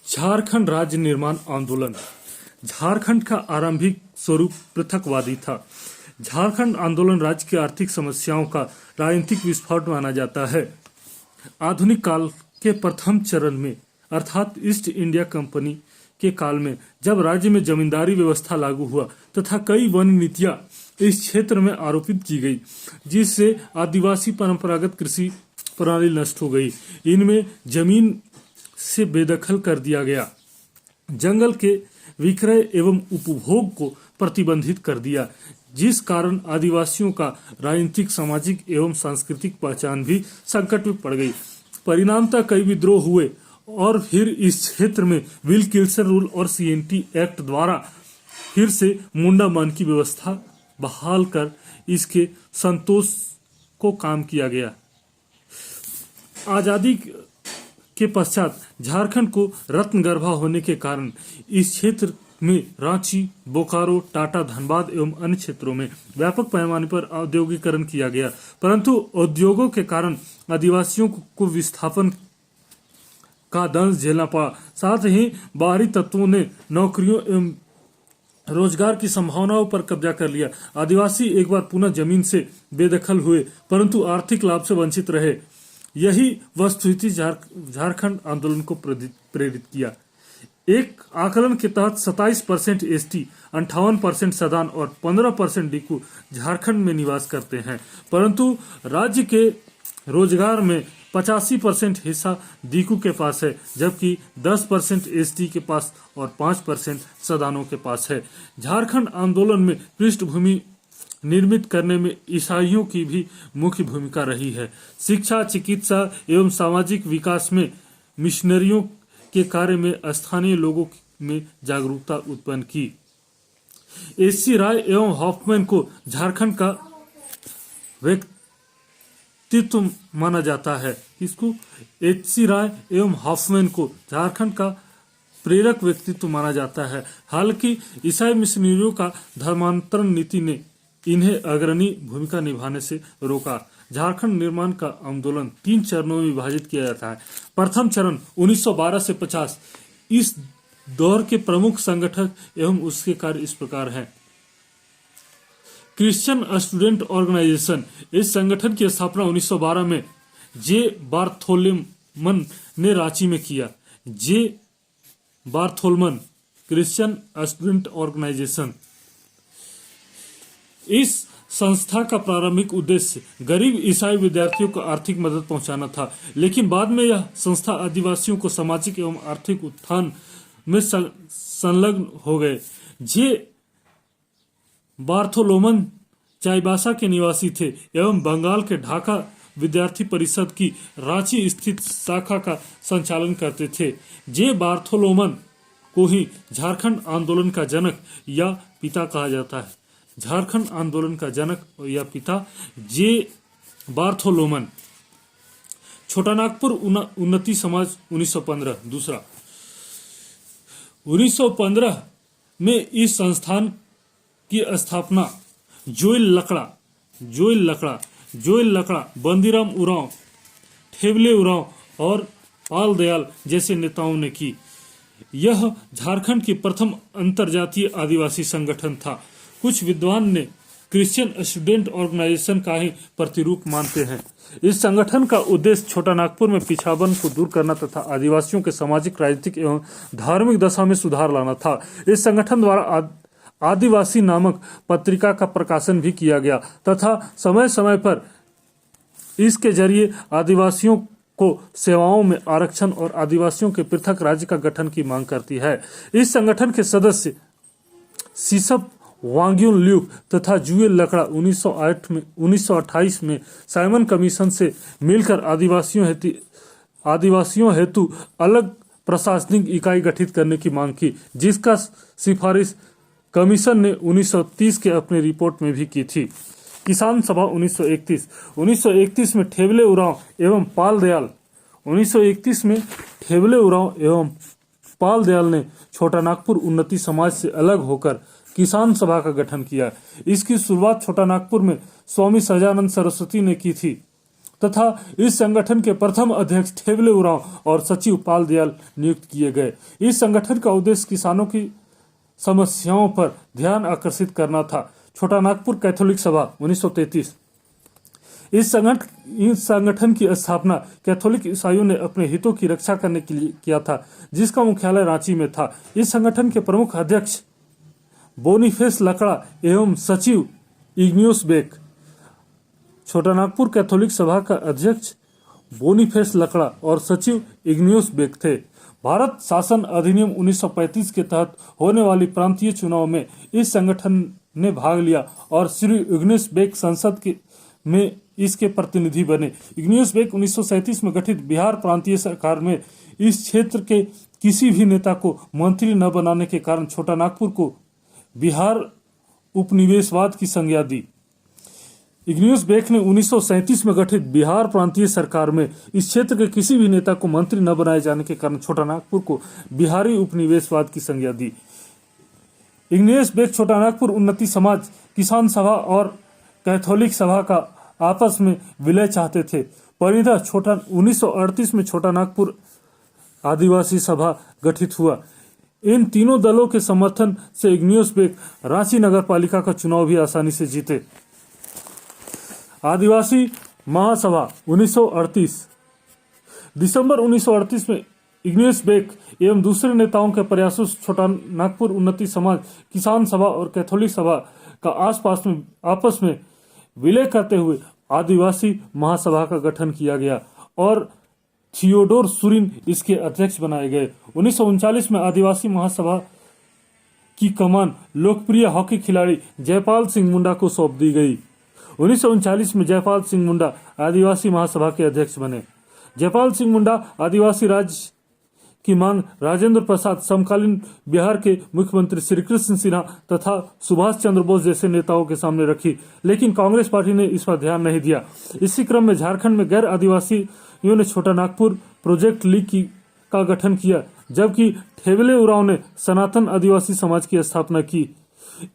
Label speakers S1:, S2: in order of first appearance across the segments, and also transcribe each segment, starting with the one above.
S1: झारखंड राज्य निर्माण आंदोलन। झारखंड का आरंभिक स्वरूप पृथकवादी था। झारखंड आंदोलन राज्य की आर्थिक समस्याओं का राजनीतिक विस्फोट माना जाता है। आधुनिक काल के प्रथम चरण में अर्थात ईस्ट इंडिया कंपनी के काल में जब राज्य में जमींदारी व्यवस्था लागू हुआ तथा कई वन नीतियां इस क्षेत्र में आरोपित की गई, जिससे आदिवासी परंपरागत कृषि प्रणाली नष्ट हो गई। इनमें जमीन से बेदखल कर दिया गया, जंगल के विक्रय एवं उपभोग को प्रतिबंधित कर दिया, जिस कारण आदिवासियों का राजनीतिक, सामाजिक एवं सांस्कृतिक पहचान भी संकट में पड़ गई। परिणामतः कई विद्रोह हुए और फिर इस क्षेत्र में विल्किंसन रूल और CNT एक्ट द्वारा फिर से मुंडा मान की व्यवस्था बहाल कर इसके संतोष को काम किया गया। आजादी के पश्चात झारखंड को रत्नगर्भा होने के कारण इस क्षेत्र में रांची, बोकारो, टाटा, धनबाद एवं अन्य क्षेत्रों में व्यापक पैमाने पर औद्योगिकरण किया गया, परंतु उद्योगों के कारण आदिवासियों को विस्थापन का दंश झेलना पड़ा। साथ ही बाहरी तत्वों ने नौकरियों एवं रोजगार की संभावनाओं पर कब्जा कर लिया। आदिवासी एक बार पुनः जमीन से बेदखल हुए, परंतु आर्थिक लाभ से वंचित रहे। यही वस्तुस्थिति झारखंड आंदोलन को प्रेरित किया। एक आकलन के तहत 27% ST, 58% सदान और 15% डीकू झारखंड में निवास करते हैं, परंतु राज्य के रोजगार में 85% हिस्सा डीकू के पास है, जबकि 10% ST के पास और 5% सदानों के पास है। झारखंड आंदोलन में पृष्ठभूमि निर्मित करने में ईसाइयों की भी मुख्य भूमिका रही है। शिक्षा, चिकित्सा एवं सामाजिक विकास में मिशनरियों के कार्य में स्थानीय लोगों में जागरूकता उत्पन्न की। HC राय एवं हॉफमैन को झारखंड का व्यक्तित्व माना जाता है। इसको HC राय एवं हॉफमैन को झारखंड का प्रेरक व्यक्तित्व माना जाता है। हालांकि ईसाई मिशनरियों का धर्मांतरण नीति ने इन्हें अग्रणी भूमिका निभाने से रोका। झारखंड निर्माण का आंदोलन 3 चरणों में विभाजित किया जाता है। प्रथम चरण 1912 से 50। इस दौर के प्रमुख संगठक एवं उसके कार्य इस प्रकार हैं। Christian student organisation. इस संगठन की स्थापना 1912 में J. बार्थोलोमन ने रांची में किया। J. बार्थोलोमन क्रिश्चियन स्टूडेंट ऑर्गेनाइजेशन। इस संस्था का प्रारंभिक उद्देश्य गरीब ईसाई विद्यार्थियों को आर्थिक मदद पहुंचाना था, लेकिन बाद में यह संस्था आदिवासियों को सामाजिक एवं आर्थिक उत्थान में संलग्न हो गए। जे बार्थोलोमन चाईबासा के निवासी थे एवं बंगाल के ढाका विद्यार्थी परिषद की रांची स्थित शाखा का संचालन करते थे। जे बार्थोलोमन को ही झारखंड आंदोलन का जनक या पिता कहा जाता है। झारखंड आंदोलन का जनक या पिता J. बार्थोलोमन। छोटा नागपुर उन्नति समाज 1915। दूसरा 1915 में इस संस्थान की स्थापना जोइल लकड़ा, बंदीराम उरांव, ठेवले उरांव और पाल दयाल जैसे नेताओं ने की। यह झारखंड की प्रथम अंतरजातीय आदिवासी संगठन था। कुछ विद्वान ने क्रिश्चियन स्टूडेंट ऑर्गेनाइजेशन का ही प्रतिरूप मानते हैं। इस संगठन का उद्देश्य छोटा नागपुर में पिछड़ापन को दूर करना तथा आदिवासियों के सामाजिक, राजनीतिक एवं धार्मिक दशा में सुधार लाना था। इस संगठन द्वारा आदिवासी नामक पत्रिका का प्रकाशन भी किया गया तथा समय समय पर इसके जरिए आदिवासियों को सेवाओं में आरक्षण और आदिवासियों के पृथक राज्य का गठन की मांग करती है। इस संगठन के सदस्य सिसप वांग्यून ल्यूक तथा जुएल लकड़ा 1928 में साइमन कमीशन से मिलकर आदिवासियों हेतु अलग प्रशासनिक इकाई गठित करने की मांग की, जिसका सिफारिश कमीशन ने 1930 के अपनी रिपोर्ट में भी की थी। किसान सभा 1931 में ठेवले उरांव एवं पाल दयाल 1931 में ठेवले उरांव एवं पाल दयाल ने छोटा नागपुर उन्नति समाज से अलग होकर किसान सभा का गठन किया। इसकी शुरुआत छोटा नागपुर में स्वामी सहजानंद सरस्वती ने की थी तथा इस संगठन के प्रथम अध्यक्ष ठेवले उरांव और सचिव पाल दयाल नियुक्त किए गए। इस संगठन का उद्देश्य किसानों की समस्याओं पर ध्यान आकर्षित करना था। छोटा नागपुर कैथोलिक सभा 1933। इस संगठन की स्थापना कैथोलिक ईसाइयों ने अपने हितों की रक्षा करने के लिए किया था, जिसका मुख्यालय रांची में था। इस संगठन के प्रमुख अध्यक्ष बोनीफेस लकड़ा एवं सचिव इग्नियस बेक। छोटा नागपुर कैथोलिक सभा का अध्यक्ष बोनीफेस लकड़ा और सचिव इग्नियस बेक थे। भारत शासन अधिनियम 1935 के तहत होने वाली प्रांतीय चुनाव में इस संगठन ने भाग लिया और श्री इग्नियस बेक संसद में इसके प्रतिनिधि बने। इग्नियस बेक 1937 में गठित बिहार प्रांतीय सरकार में इस क्षेत्र के किसी भी नेता को मंत्री न बनाने के कारण छोटा नागपुर को बिहार उपनिवेशवाद की संज्ञा दी। इग्नियस बेक ने 1937 में गठित बिहार प्रांतीय सरकार में इस क्षेत्र के किसी भी नेता को मंत्री न बनाए जाने के कारण छोटा नागपुर को बिहारी उपनिवेशवाद की संज्ञा दी। इग्नियस बेक छोटा नागपुर उन्नति समाज, किसान सभा और कैथोलिक सभा का आपस में विलय चाहते थे। परिणतः 1938 में छोटा नागपुर आदिवासी सभा गठित हुआ। इन तीनों दलों के समर्थन से इग्नियस बेक रांची नगर पालिका का चुनाव भी आसानी से जीते। आदिवासी महासभा 1938। दिसंबर 1938 में इग्नियस बेक एवं दूसरे नेताओं के प्रयासों से छोटा नागपुर उन्नति समाज, किसान सभा और कैथोलिक सभा का आपस में विलय करते हुए आदिवासी महासभा का गठन किया गया और थियोडोर सुरिन इसके अध्यक्ष बनाए गए। 1939 में आदिवासी महासभा की कमान लोकप्रिय हॉकी खिलाड़ी जयपाल सिंह मुंडा को सौंप दी गई। 1939 में जयपाल सिंह मुंडा आदिवासी महासभा के अध्यक्ष बने। जयपाल सिंह मुंडा आदिवासी राज्य की मांग राजेंद्र प्रसाद, समकालीन बिहार के मुख्यमंत्री श्री कृष्ण सिन्हा तथा सुभाष चंद्र बोस जैसे नेताओं के सामने रखी, लेकिन कांग्रेस पार्टी ने इस पर ध्यान नहीं दिया। इसी क्रम में झारखंड में गैर आदिवासियों ने छोटा नागपुर प्रोजेक्ट लीग का गठन किया, जबकि ठेवले उरांव ने सनातन आदिवासी समाज की स्थापना की।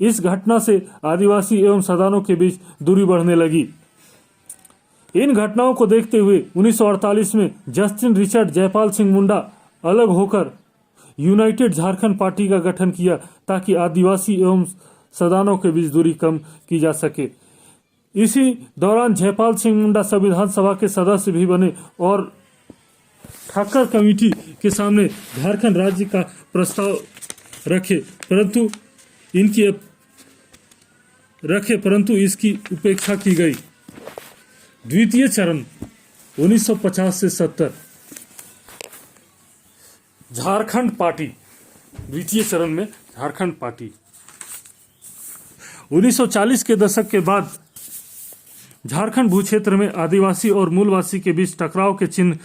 S1: इस घटना से आदिवासी एवं सदानों के बीच दूरी बढ़ने लगी। इन घटनाओं को देखते हुए 1948 में जस्टिन रिचर्ड जयपाल सिंह मुंडा अलग होकर यूनाइटेड झारखंड पार्टी का गठन किया ताकि आदिवासी एवं सदानों के बीच दूरी कम की जा सके। इसी दौरान जयपाल सिंह मुंडा संविधान सभा के सदस्य भी बने और ठाकर कमेटी के सामने झारखंड राज्य का प्रस्ताव रखे, परंतु इसकी उपेक्षा की गई। द्वितीय चरण 1950 से 70 झारखंड पार्टी। द्वितीय चरण में झारखंड पार्टी 1940 के दशक के बाद झारखंड भूक्षेत्र में आदिवासी और मूलवासी के बीच टकराव के चिन्ह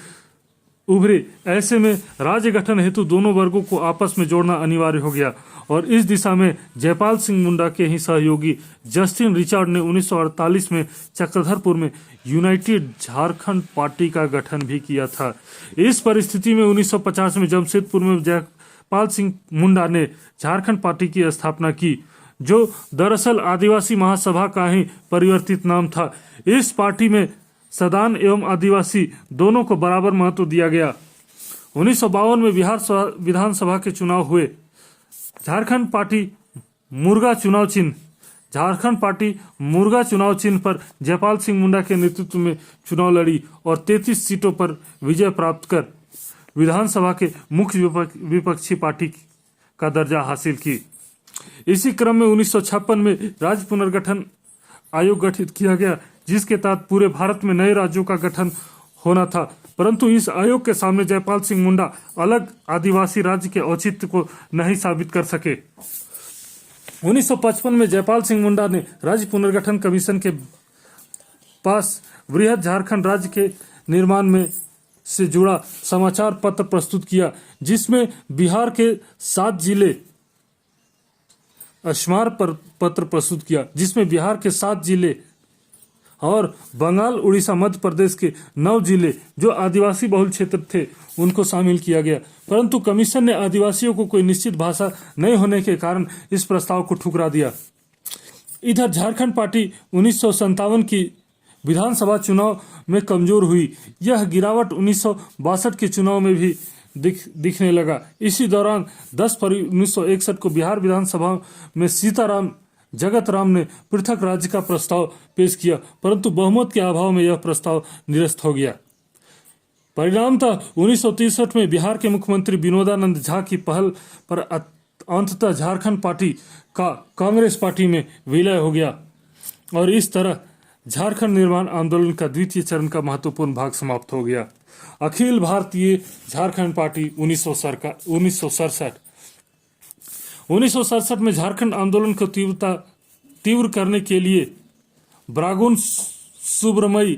S1: उभरे। ऐसे में राज्य गठन हेतु दोनों वर्गों को आपस में जोड़ना अनिवार्य हो गया और इस दिशा में जयपाल सिंह मुंडा के ही सहयोगी जस्टिन रिचर्ड ने 1948 में चक्रधरपुर में यूनाइटेड झारखंड पार्टी का गठन भी किया था। इस परिस्थिति में 1950 में जमशेदपुर में जयपाल सिंह मुंडा ने झारखंड पार्टी की स्थापना की, जो दरअसल आदिवासी महासभा का ही परिवर्तित नाम था। इस पार्टी में सदान एवं आदिवासी दोनों को बराबर महत्व दिया गया। 1952 में बिहार विधानसभा के चुनाव हुए। झारखंड पार्टी मुर्गा चुनाव चिन्ह पर जयपाल सिंह मुंडा के नेतृत्व में चुनाव लड़ी और 33 सीटों पर विजय प्राप्त कर विधानसभा के मुख्य विपक्षी पार्टी का दर्जा हासिल की। इसी क्रम में 1956 में राज्य पुनर्गठन आयोग गठित किया गया, जिसके तहत पूरे भारत में नए राज्यों का गठन होना था, परंतु इस आयोग के सामने जयपाल सिंह मुंडा अलग आदिवासी राज्य के औचित्य को नहीं साबित कर सके। 1955 में जयपाल सिंह मुंडा ने राज्य पुनर्गठन कमीशन के पास वृहद झारखंड राज्य के निर्माण में से जुड़ा समाचार पत्र प्रस्तुत किया, जिसमें बिहार के 7 जिले और बंगाल, उड़ीसा, मध्य प्रदेश के 9 जिले जो आदिवासी बहुल क्षेत्र थे उनको शामिल किया गया, परंतु कमीशन ने आदिवासियों को कोई निश्चित भाषा नहीं होने के कारण इस प्रस्ताव को ठुकरा दिया। इधर झारखंड पार्टी 1957 की विधानसभा चुनाव में कमजोर हुई। यह गिरावट 1962 के चुनाव में भी दिखने लगा। इसी दौरान 10 फरवरी 1961 को बिहार विधानसभा में सीताराम जगत राम ने पृथक राज्य का प्रस्ताव पेश किया, परंतु बहुमत के अभाव में यह प्रस्ताव निरस्त हो गया। परिणामतः 1963 में बिहार के मुख्यमंत्री विनोदानंद झा की पहल पर अंततः झारखंड पार्टी का कांग्रेस पार्टी में विलय हो गया और इस तरह झारखंड निर्माण आंदोलन का द्वितीय चरण का महत्वपूर्ण भाग समाप्त हो गया। अखिल भारतीय झारखंड पार्टी 1967 में झारखंड आंदोलन को तीव्र करने के लिए ब्रागुन सुब्रमई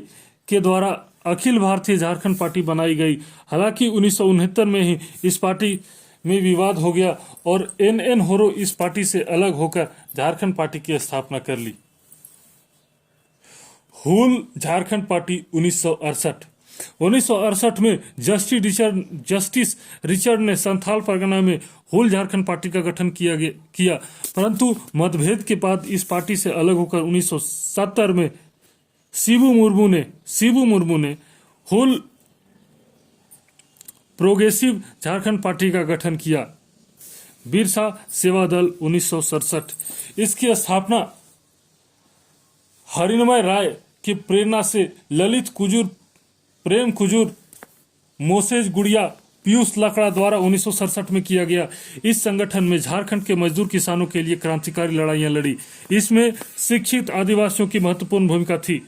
S1: के द्वारा अखिल भारतीय झारखंड पार्टी बनाई गई। हालांकि 1969 में ही इस पार्टी में विवाद हो गया और एन होरो इस पार्टी से अलग होकर झारखंड पार्टी की स्थापना कर ली। हुल झारखंड पार्टी 1968 में जस्टिस रिचर्ड ने संथाल परगना में हुल झारखंड पार्टी का गठन किया, परंतु मतभेद के बाद इस पार्टी से अलग होकर 1970 में शिबू मुर्मू ने हुल प्रोग्रेसिव झारखंड पार्टी का गठन किया। बिरसा सेवा दल 1967। इसकी स्थापना हरिनमय राय की प्रेरणा से ललित कुजूर, प्रेम कुजूर, मोसेज गुड़िया, पीयूष लकड़ा द्वारा 1967 में किया गया। इस संगठन में झारखंड के मजदूर किसानों के लिए क्रांतिकारी लड़ाइयां लड़ी। इसमें शिक्षित आदिवासियों की महत्वपूर्ण भूमिका थी।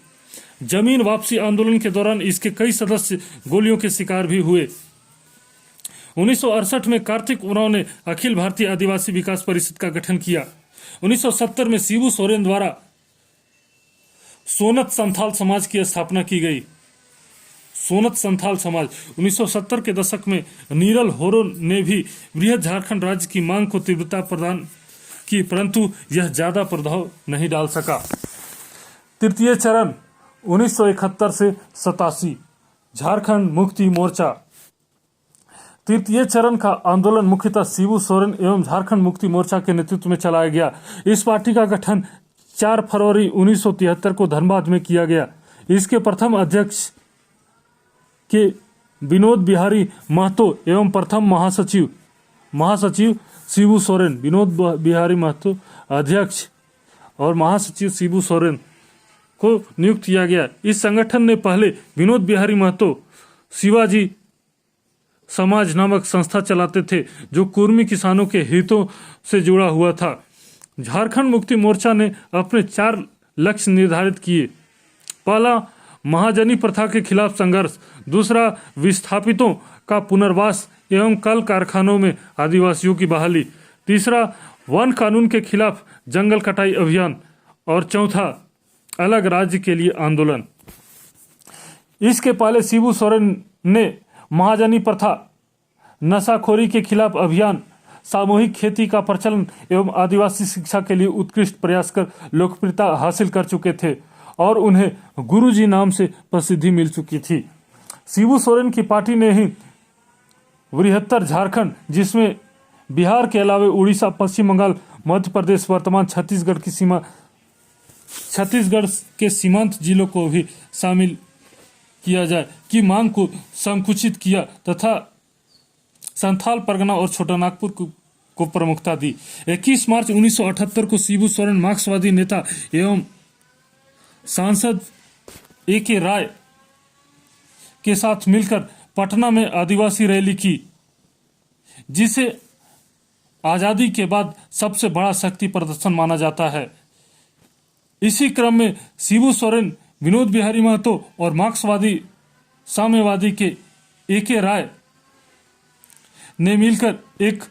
S1: जमीन वापसी आंदोलन के दौरान इसके कई सदस्य गोलियों के शिकार भी हुए। 1968 में कार्तिक उरांव ने अखिल भारतीय आदिवासी विकास परिषद का गठन किया। 1970 में शिबू सोरेन द्वारा सोनत संथाल समाज की स्थापना की गई। सोनत संथाल समाज 1970 के दशक में नीरल होरो ने भी बृहद झारखंड राज्य की मांग को तीव्रता प्रदान की, परंतु यह ज्यादा प्रभाव नहीं डाल सका। तृतीय चरण 1971 से 87 झारखंड मुक्ति मोर्चा। तृतीय चरण का आंदोलन मुख्यतः शिबू सोरेन एवं झारखंड मुक्ति मोर्चा के नेतृत्व में चलाया गया। इस पार्टी का गठन 4 फरवरी 1973 को धनबाद में किया गया। इसके प्रथम अध्यक्ष के विनोद बिहारी महतो एवं प्रथम महासचिव शिबू सोरेन। विनोद बिहारी महतो अध्यक्ष और महासचिव शिबू सोरेन को नियुक्त किया गया। इस संगठन ने पहले विनोद बिहारी महतो शिवाजी समाज नामक संस्था चलाते थे, जो कुर्मी किसानों के हितों से जुड़ा हुआ था। झारखंड मुक्ति मोर्चा ने अपने 4 लक्ष्य निर्धारित किए। पहला, महाजनी प्रथा के खिलाफ संघर्ष। दूसरा, विस्थापितों का पुनर्वास एवं कल कारखानों में आदिवासियों की बहाली। तीसरा, वन कानून के खिलाफ जंगल कटाई अभियान। और चौथा, अलग राज्य के लिए आंदोलन। इसके पहले शिबू सोरेन ने महाजनी प्रथा, नशाखोरी के खिलाफ अभियान, सामूहिक खेती का प्रचलन एवं आदिवासी शिक्षा के लिए उत्कृष्ट प्रयास कर लोकप्रियता हासिल कर चुके थे और उन्हें गुरुजी नाम से प्रसिद्धि मिल चुकी थी। शिबू सोरेन की पार्टी ने ही बृहत्तर झारखंड, जिसमें बिहार के अलावा उड़ीसा, पश्चिम बंगाल, मध्य प्रदेश, वर्तमान छत्तीसगढ़ के सीमांत जिलों को भी शामिल किया जाए की मांग को संकुचित किया तथा संथाल परगना और छोटा नागपुर को प्रमुखता दी। 21 मार्च 1978 को शिबू सोरेन मार्क्सवादी नेता एवं सांसद ए.के. राय के साथ मिलकर पटना में आदिवासी रैली की, जिसे आजादी के बाद सबसे बड़ा शक्ति प्रदर्शन माना जाता है। इसी क्रम में शिबू सोरेन, विनोद बिहारी महतो और मार्क्सवादी साम्यवादी के ए.के. राय ने मिलकर एक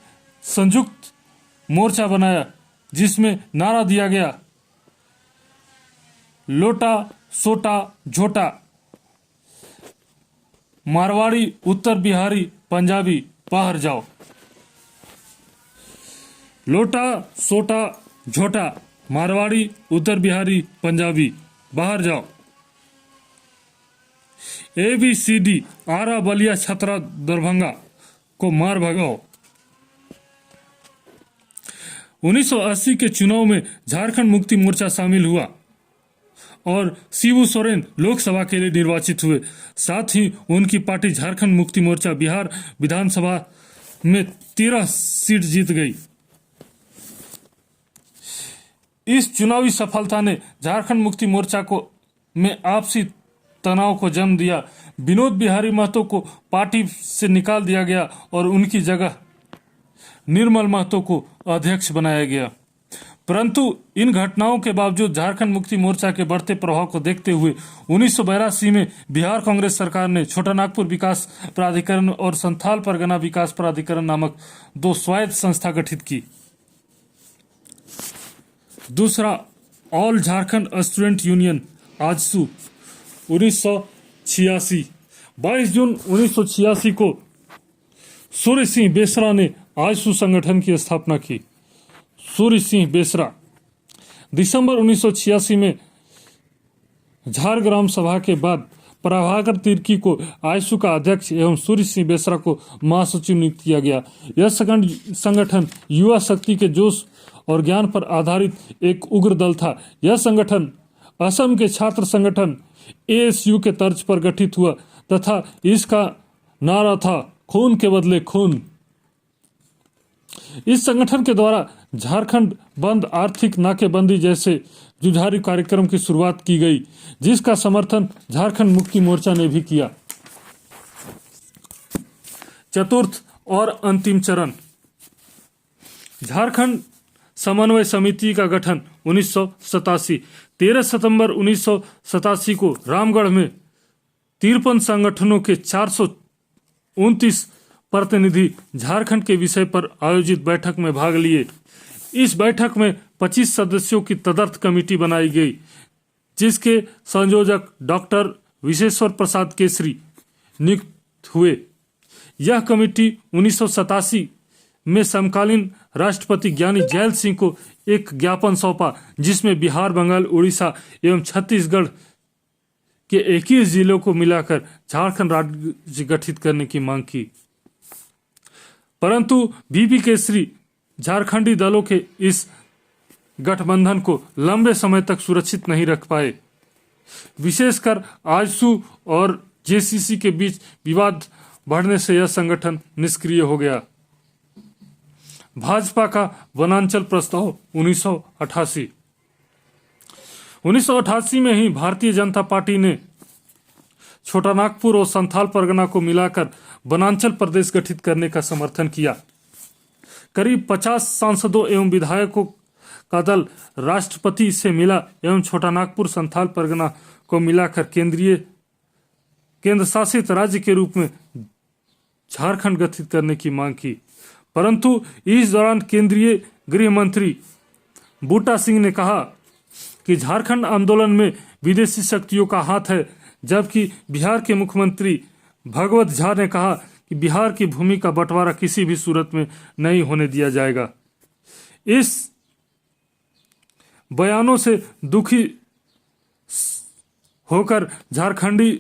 S1: संयुक्त मोर्चा बनाया, जिसमें नारा दिया गया, लोटा सोटा झोटा, मारवाड़ी, उत्तर बिहारी, पंजाबी, बाहर जाओ। लोटा सोटा झोटा, मारवाड़ी, उत्तर बिहारी, पंजाबी, बाहर जाओ। ABCD, आरा, बलिया, छतरा, दरभंगा को मार भगाओ। 1980 के चुनाव में झारखंड मुक्ति मोर्चा शामिल हुआ और शिबू सोरेन लोकसभा के लिए निर्वाचित हुए। साथ ही उनकी पार्टी झारखंड मुक्ति मोर्चा बिहार विधानसभा में 13 सीट जीत गई। इस चुनावी सफलता ने झारखंड मुक्ति मोर्चा को में आपसी तनाव को जन्म दिया। विनोद बिहारी महतो को पार्टी से निकाल दिया गया और उनकी जगह निर्मल महतो को अध्यक्ष बनाया गया। परंतु इन घटनाओं के बावजूद झारखंड मुक्ति मोर्चा के बढ़ते प्रभाव को देखते हुए 1982 में बिहार कांग्रेस सरकार ने छोटा नागपुर विकास प्राधिकरण और संथाल परगना विकास प्राधिकरण नामक 2 स्वायत्त संस्था गठित की। दूसरा, all Jharkhand student union AJSU 1986। 22 जून 1986 को सूर्य सिंह बेसरा ने आजसू संगठन की स्थापना की। सूर्य सिंह बेसरा दिसंबर 1986 में झारग्राम सभा के बाद प्रभाकर तिर्की को आजसू का अध्यक्ष एवं सूर्य सिंह बेसरा को महासचिव नियुक्त किया गया। यह संगठन युवा शक्ति के जोश और ज्ञान पर आधारित एक उग्र दल था। यह संगठन असम के छात्र संगठन ASU के तर्ज पर गठित हुआ तथा इसका नारा था खून के बदले खून। इस संगठन के द्वारा झारखंड बंद, आर्थिक नाकेबंदी जैसे जुझारू कार्यक्रम की शुरुआत की गई, जिसका समर्थन झारखंड मुक्ति मोर्चा ने भी किया। चतुर्थ और अंतिम चरण, झारखंड समन्वय समिति का गठन 1987। 13 सितंबर 1987 को रामगढ़ में 53 संगठनों के 429 प्रतिनिधि झारखंड के विषय पर आयोजित बैठक में भाग लिए। इस बैठक में 25 सदस्यों की तदर्थ कमेटी बनाई गई, जिसके संयोजक डॉक्टर विशेश्वर प्रसाद केसरी नियुक्त हुए। यह कमेटी 1987 में समकालीन राष्ट्रपति ज्ञानी जैल सिंह को एक ज्ञापन सौंपा, जिसमें बिहार, बंगाल, उड़ीसा एवं छत्तीसगढ़ के 21 जिलों को मिलाकर झारखंड राज्य गठित करने की मांग की। परंतु बीपी केसरी झारखंडी दलों के इस गठबंधन को लंबे समय तक सुरक्षित नहीं रख पाए। विशेषकर आजसू और जेसीसी के बीच विवाद बढ़ने से यह संगठन निष्क्रिय हो गया। भाजपा का वनांचल प्रस्ताव 1988 में ही भारतीय जनता पार्टी ने छोटा नागपुर और संथाल परगना को मिलाकर वनांचल प्रदेश गठित करने का समर्थन किया। करीब 50 सांसदों एवं विधायकों का दल राष्ट्रपति से मिला एवं छोटा नागपुर संथाल परगना को मिलाकर केंद्र शासित राज्य के रूप में झारखंड गठित करने की मांग की। परंतु इस दौरान केंद्रीय गृह मंत्री बूटा सिंह ने कहा कि झारखंड आंदोलन में विदेशी शक्तियों का हाथ है, जबकि बिहार के मुख्यमंत्री भगवत झा ने कहा कि बिहार की भूमि का बंटवारा किसी भी सूरत में नहीं होने दिया जाएगा। इस बयानों से दुखी होकर झारखंडी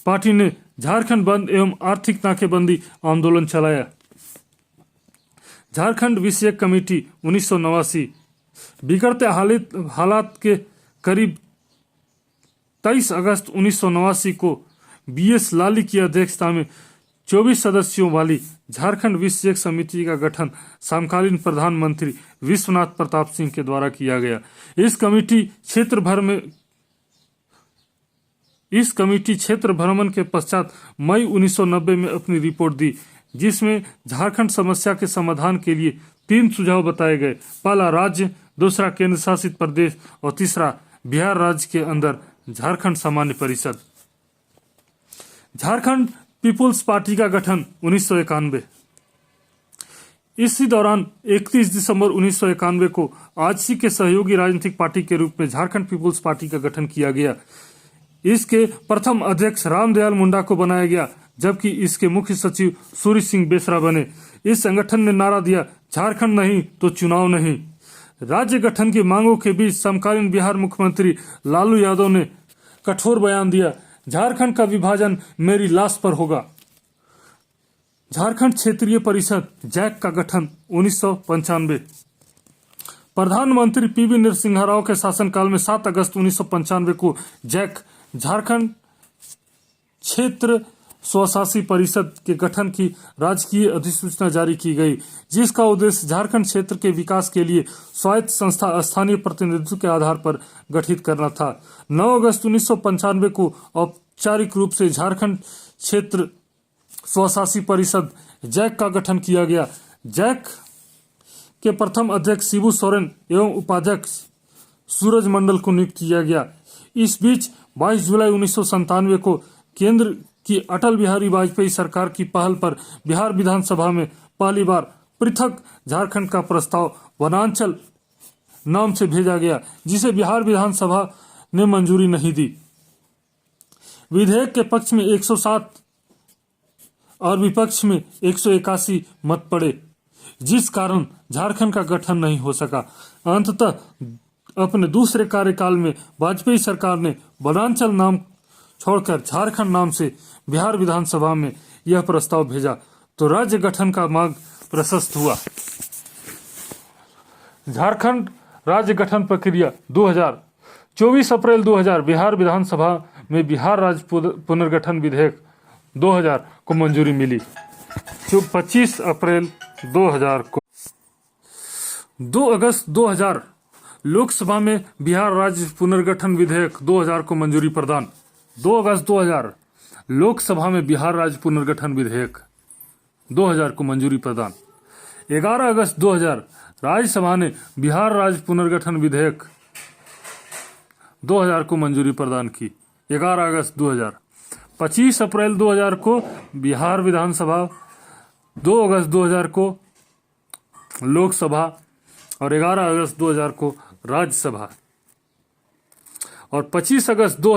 S1: पार्टी ने झारखंड बंद एवं आर्थिक नाकेबंदी आंदोलन चलाया। झारखंड विषयक कमेटी 1989। बिगड़ते हालात के करीब 23 अगस्त 1989 को BS लाली की अध्यक्षता में 24 सदस्यों वाली झारखंड विषयक समिति का गठन समकालीन प्रधानमंत्री विश्वनाथ प्रताप सिंह के द्वारा किया गया। इस कमेटी क्षेत्र भ्रमण के पश्चात मई 1990 में अपनी रिपोर्ट दी, जिसमें झारखंड समस्या के समाधान के लिए 3 सुझाव बताए गए। पहला, राज्य; दूसरा, केंद्र शासित प्रदेश; और तीसरा, बिहार राज्य के अंदर झारखंड सामान्य परिषद। झारखंड पीपुल्स पार्टी का गठन 1991। इसी दौरान 31 दिसंबर 1991 को आजसी के सहयोगी राजनीतिक पार्टी के रूप में झारखंड पीपुल्स पार्टी का गठन किया गया। इसके प्रथम अध्यक्ष रामदयाल मुंडा को बनाया गया, जबकि इसके मुख्य सचिव सूर्य सिंह बेसरा बने। इस संगठन ने नारा दिया, झारखंड नहीं तो चुनाव नहीं। राज्य गठन की मांगों के बीच समकालीन बिहार मुख्यमंत्री लालू यादव ने कठोर बयान दिया, झारखंड का विभाजन मेरी लाश पर होगा। झारखंड क्षेत्रीय परिषद जैक का गठन 1995। प्रधानमंत्री पीवी नरसिम्हा राव के शासनकाल में 7 अगस्त 1995 को जैक झारखंड क्षेत्र स्वशासी परिषद के गठन की राजकीय अधिसूचना जारी की गई, जिसका उद्देश्य झारखंड क्षेत्र के विकास के लिए स्वायत्त संस्था स्थानीय प्रतिनिधित्व के आधार पर गठित करना था। 9 अगस्त 1995 को औपचारिक रूप से झारखंड क्षेत्र स्वशासी परिषद जैक का गठन किया गया। जैक के प्रथम अध्यक्ष शिबू सोरेन एवं उपाध्यक्ष सूरज मंडल को नियुक्त किया गया। इस बीच 22 जुलाई 1997 को केंद्र की अटल बिहारी वाजपेयी सरकार की पहल पर बिहार विधानसभा में पहली बार पृथक झारखंड का प्रस्ताव वनांचल नाम से भेजा गया, जिसे बिहार विधानसभा ने मंजूरी नहीं दी। विधेयक के पक्ष में 107 और विपक्ष में 181 मत पड़े, जिस कारण झारखंड का गठन नहीं हो सका। अंततः अपने दूसरे कार्यकाल में वाजपेयी सरकार ने वनांचल नाम छोड़कर झारखंड नाम से बिहार विधानसभा में यह प्रस्ताव भेजा, तो राज्य गठन का मार्ग प्रशस्त हुआ। झारखंड राज्य गठन प्रक्रिया 24 अप्रैल 2000 बिहार विधानसभा में बिहार राज्य पुनर्गठन विधेयक 2000 को मंजूरी मिली। 25 अप्रैल 2000 को 2 अगस्त 2000 लोकसभा में बिहार राज्य पुनर्गठन विधेयक 2000 को मंजूरी प्रदान। 2 अगस्त 2000 लोकसभा में बिहार राज्य पुनर्गठन विधेयक 2000 को मंजूरी प्रदान। 11 अगस्त 2000 राज्यसभा ने बिहार राज्य पुनर्गठन विधेयक 2000 को मंजूरी प्रदान की। 11 अगस्त 2000 25 अप्रैल 2000 को बिहार विधानसभा, 2 अगस्त 2000 को लोकसभा और 11 अगस्त 2000 को राज्यसभा और 25 अगस्त 2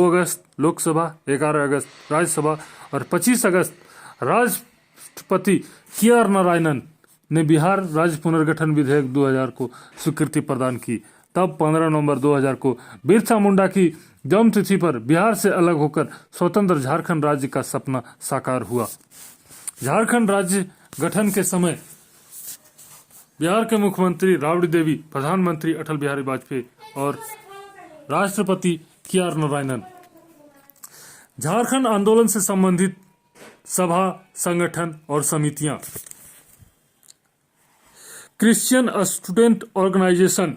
S1: अगस्त लोकसभा, 11 अगस्त राज्यसभा और 25 अगस्त राष्ट्रपति के.आर. नारायणन ने बिहार राज्य पुनर्गठन विधेयक 2000 को स्वीकृति प्रदान की। तब 15 नवंबर 2000 को बिरसा मुंडा की जन्मतिथि पर बिहार से अलग होकर स्वतंत्र झारखंड राज्य का सपना साकार हुआ। झारखंड राज्य गठन के समय बिहार के मुख्यमंत्री राबड़ी देवी, प्रधानमंत्री अटल बिहारी वाजपेयी और राष्ट्रपति के.आर. नारायणन। झारखंड आंदोलन से संबंधित सभा, संगठन और समितियां। क्रिश्चियन स्टूडेंट ऑर्गेनाइजेशन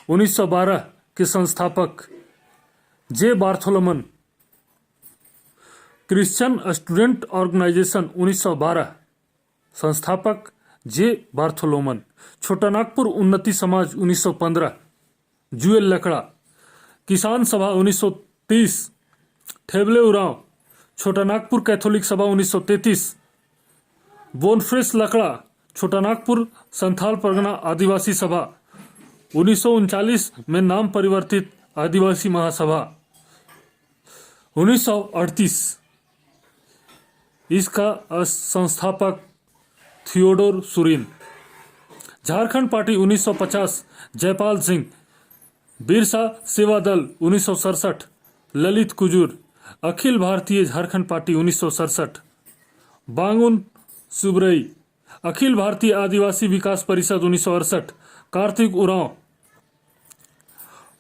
S1: 1912 के संस्थापक जे बार्थोलोमन। क्रिश्चियन स्टूडेंट ऑर्गेनाइजेशन 1912 संस्थापक जे बार्थोलोमन। छोटा नागपुर उन्नति समाज 1915 जुएल लकड़ा। किसान सभा 1930 ठेबले उरांव। छोटा नागपुर कैथोलिक सभा 1933 बोनफ्रेस लकड़ा। छोटा नागपुर संथाल परगना आदिवासी सभा 1939 में नाम परिवर्तित आदिवासी महासभा 1938। इसका संस्थापक थियोडोर सुरीन। झारखंड पार्टी 1950 जयपाल सिंह। बिरसा सेवा दल 1967 ललित कुजूर। अखिल भारतीय झारखंड पार्टी 1967 बांगुन सुबरई। अखिल भारतीय आदिवासी Vikas Parishad 1968 Kartik Oraon.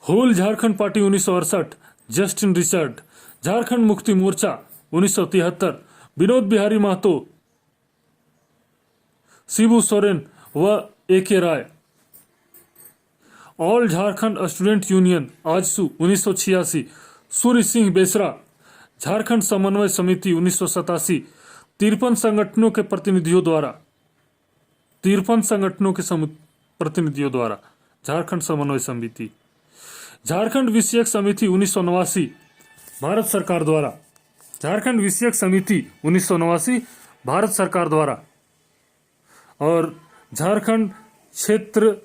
S1: Whole Jharkhand party 1968 Justin Richard. Jharkhand Mukti Morcha 1973 Vinod Bihari Mahato, Shibu Soren व A K. Roy. All Jharkhand student union AJSU 1986 Surya Singh Besra. Jharkhand Samanvay Samiti 1987 53 संगठनों के प्रतिनिधियों द्वारा झारखंड समन्वय समिति। झारखंड विषयक समिति 1989 भारत सरकार द्वारा। झारखंड विषयक समिति 1989 भारत सरकार द्वारा और झारखंड क्षेत्र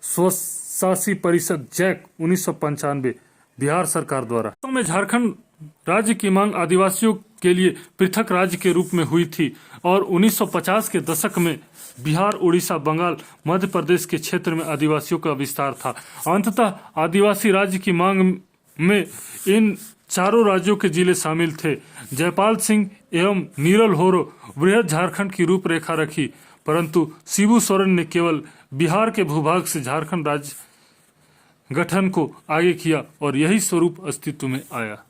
S1: स्वशासी परिषद जैक 1995 बिहार सरकार द्वारा। वास्तव में झारखंड राज्य की मांग आदिवासियों के लिए पृथक राज्य के रूप में हुई थी और 1950 के दशक में बिहार, उड़ीसा, बंगाल, मध्य प्रदेश के क्षेत्र में आदिवासियों का विस्तार था। अंततः आदिवासी राज्य की मांग में इन चारों राज्यों के जिले शामिल थे। जयपाल सिंह एवं नीरल होरो बृहद झारखंड की रूपरेखा रखी। परंतु शिबू सोरेन ने केवल बिहार के भूभाग से झारखंड राज्य गठन को आगे किया और यही स्वरूप अस्तित्व में आया।